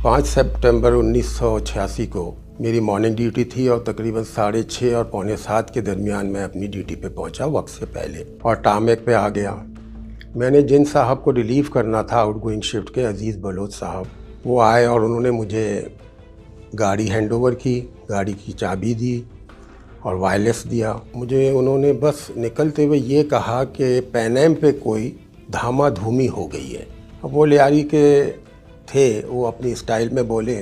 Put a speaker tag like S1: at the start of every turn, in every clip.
S1: 5 सितंबर 1986 को मेरी morning duty थी और तकरीबन 6:30 और 6:45 के दरमियान मैं अपनी ड्यूटी पे पहुंचा वक्त से पहले और टामेक पे आ गया। मैंने जिन साहब को रिलीव करना था आउटगोइंग शिफ्ट के, अजीज़ बलोच साहब, वो आए और उन्होंने मुझे गाड़ी हैंडओवर की, गाड़ी की चाबी दी और वायरलेस दिया। मुझे उन्होंने बस निकलते हुए ये कहा कि पैनम पे कोई धामाधूमी हो गई है। अब वो लियारी के थे, वो अपनी स्टाइल में बोले,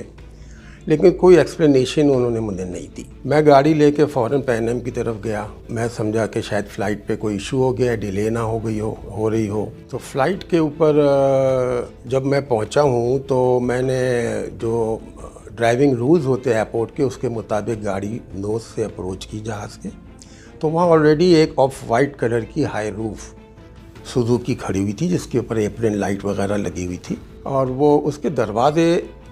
S1: लेकिन कोई एक्सप्लेनेशन उन्होंने मुझे नहीं दी। मैं गाड़ी लेके फ़ौरन पैनम की तरफ गया। मैं समझा कि शायद फ़्लाइट पे कोई इशू हो गया, डिले ना हो रही हो। तो फ़्लाइट के ऊपर जब मैं पहुंचा हूं तो मैंने जो ड्राइविंग रूल्स होते हैं एयरपोर्ट के, उसके मुताबिक गाड़ी नोज़ से अप्रोच की जहाज़ के। तो वहाँ ऑलरेडी एक ऑफ वाइट कलर की हाई रूफ सुजुकी खड़ी हुई थी, जिसके ऊपर एप्रन लाइट वगैरह लगी हुई थी और वो उसके दरवाजे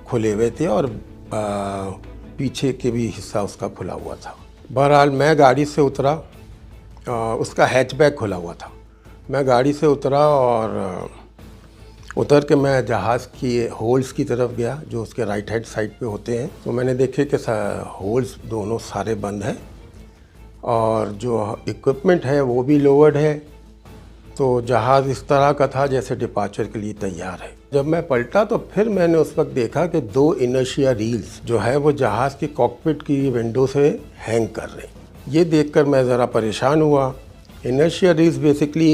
S1: खुले हुए थे और पीछे के भी हिस्सा उसका खुला हुआ था। बहरहाल मैं गाड़ी से उतरा, उसका हैचबैक खुला हुआ था। मैं गाड़ी से उतरा और उतर के मैं जहाज़ की होल्स की तरफ गया जो उसके राइट हैंड साइड पे होते हैं। तो मैंने देखे कि होल्स दोनों सारे बंद हैं और जो इक्विपमेंट है वो भी लोवर्ड है। तो जहाज़ इस तरह का था जैसे डिपार्चर के लिए तैयार है। जब मैं पलटा तो फिर मैंने उस वक्त देखा कि 2 इनर्शिया रील्स जो है वो जहाज़ की कॉकपिट की विंडो से हैंग कर रहे हैं। ये देखकर मैं ज़रा परेशान हुआ। Inertia reels basically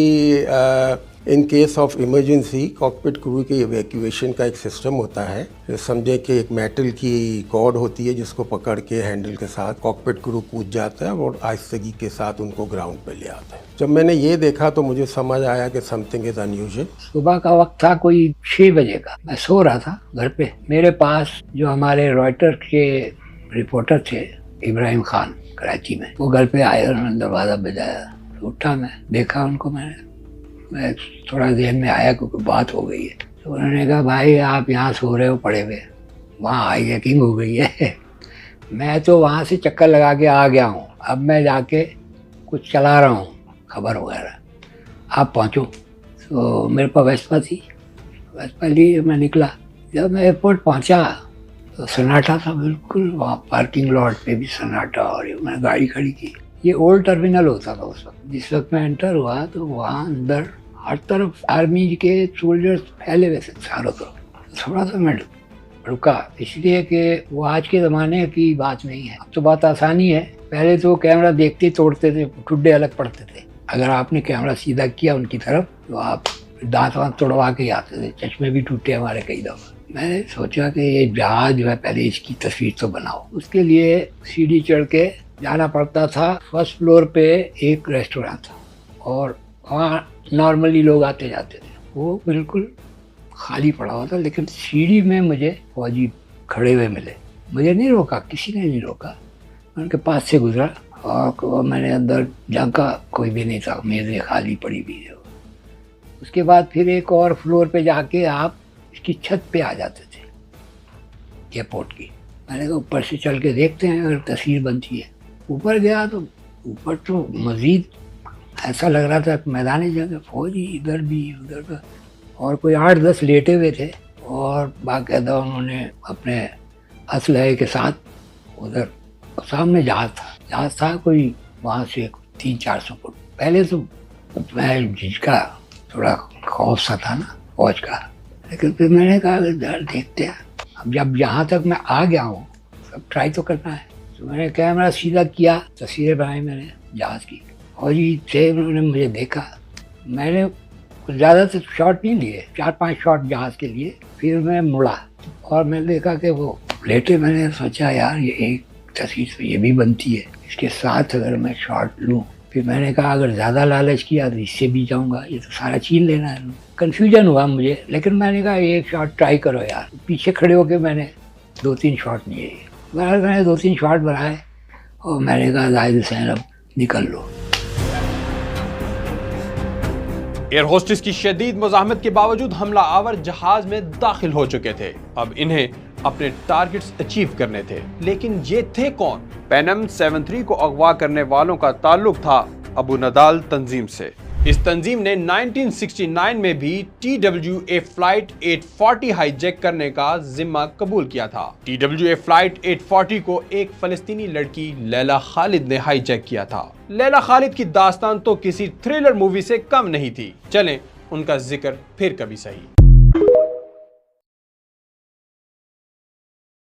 S1: in case of emergency cockpit crew के इवैक्यूएशन का एक सिस्टम होता है। समझे कि एक मेटल की कॉर्ड होती है जिसको पकड़ के हैंडल के साथ कॉकपिट क्रू कूद जाता है और आहिस्तगी के साथ उनको ग्राउंड पे ले आता है। जब मैंने ये देखा तो मुझे समझ आया कि समथिंग इज अनयूजुअल।
S2: सुबह का वक्त था, कोई 6 बजे का। मैं सो रहा था घर पे। मेरे पास जो हमारे रॉयटर के रिपोर्टर थे, इब्राहिम खान, कराची में, वो घर पे आए और उन्होंने दरवाज़ा बजाया। तो उठा, मैं देखा उनको। मैं थोड़ा ज़हन में आया क्योंकि बात हो गई है। तो उन्होंने कहा, भाई आप यहाँ सो रहे हो पड़े हुए, वहाँ हाईजैकिंग हो गई है। मैं तो वहाँ से चक्कर लगा के आ गया हूँ, अब मैं जाके कुछ चला रहा हूँ खबर वगैरह, आप पहुँचो। तो मेरे पास वेस्पा थी, वेस्पा लिए मैं निकला। जब मैं एयरपोर्ट पहुँचा तो सन्नाटा था बिल्कुल। वहाँ पार्किंग लॉट पे भी सन्नाटा और मैंने गाड़ी खड़ी की। ये ओल्ड टर्मिनल होता था उस वक्त। जिस वक्त मैं एंटर हुआ तो वहाँ अंदर हर तरफ आर्मी के सोल्जर्स फैले हुए थे चारों तरफ। थोड़ा सा मैं रुका, इसलिए कि वो आज के ज़माने की बात नहीं है। अब तो बात आसानी है। पहले तो कैमरा देखते तोड़ते थे, ठुड्डे अलग पड़ते थे। अगर आपने कैमरा सीधा किया उनकी तरफ तो आप दांत वाँत तोड़वा के ही आते थे। चश्मे भी टूटे हमारे कई दफ़ा। मैंने सोचा कि ये जहाज जो है पहले इसकी तस्वीर तो बनाओ। उसके लिए सीढ़ी चढ़ के जाना पड़ता था। फर्स्ट फ्लोर पे एक रेस्टोरेंट था और वहाँ नॉर्मली लोग आते जाते थे। वो बिल्कुल खाली पड़ा हुआ था, लेकिन सीढ़ी में मुझे फौजी खड़े हुए मिले। मुझे नहीं रोका, किसी ने नहीं रोका। मैं उनके पास से गुजरा और मैंने अंदर झांका, कोई भी नहीं था, मेज़ें खाली पड़ी हुई है। उसके बाद फिर एक और फ्लोर पे जाके आप इसकी छत पे आ जाते थे एयरपोर्ट की। मैंने कहा ऊपर से चल के देखते हैं अगर तस्वीर बनती है। ऊपर गया तो ऊपर तो मज़ीद ऐसा लग रहा था मैदानी जगह, फौजी इधर भी उधर का, और कोई 8-10 लेटे हुए थे और बाकायदा उन्होंने अपने असलहे के साथ उधर सामने जहाज़ था कोई वहाँ से 300-400 फुट। पहले तो मैं झिझका, थोड़ा खौफ सा था ना फौज का, लेकिन फिर मैंने कहा इधर देखते हैं। अब जब यहाँ तक मैं आ गया हूँ अब ट्राई तो करना है। तो मैंने कैमरा सीधा किया, तस्वीरें बनाई मैंने जहाज़ की। और ये थे, उन्होंने मुझे देखा। मैंने ज़्यादा से शॉट नहीं लिए, 4-5 शॉट जहाज़ के लिए। फिर मैं मुड़ा और मैंने देखा कि वो लेटे। मैंने सोचा यार ये एक तस्वीर तो ये भी बनती है, इसके साथ अगर मैं शॉट लूँ। फिर मैंने कहा अगर ज़्यादा लालच किया तो इससे भी जाऊँगा, ये तो सारा छीन लेना है। कन्फ्यूजन हुआ मुझे, लेकिन मैंने कहा एक शॉट ट्राई करो यार। पीछे खड़े होकर मैंने 2-3 शॉट लिए। मैंने 2-3 शॉट बनाए और मैंने कहा जाहिद हुसैन अब निकल लो।
S3: एयर होस्टेस की शदीद मुज़ाहमत के बावजूद हमला आवर जहाज में दाखिल हो चुके थे। अब इन्हें अपने टारगेट्स अचीव करने थे, लेकिन ये थे कौन? पैनम 73 को अगवा करने वालों का ताल्लुक था अबू नदाल तंजीम से। इस तंजीम ने 1969 में भी TWA फ्लाइट 840 हाईजैक करने का जिम्मा कबूल किया था। TWA फ्लाइट 840 को एक फलस्तीनी लड़की लैला खालिद ने हाईजैक किया था। लैला खालिद की दास्तान तो किसी थ्रिलर मूवी से कम नहीं थी। चलें उनका जिक्र फिर कभी सही।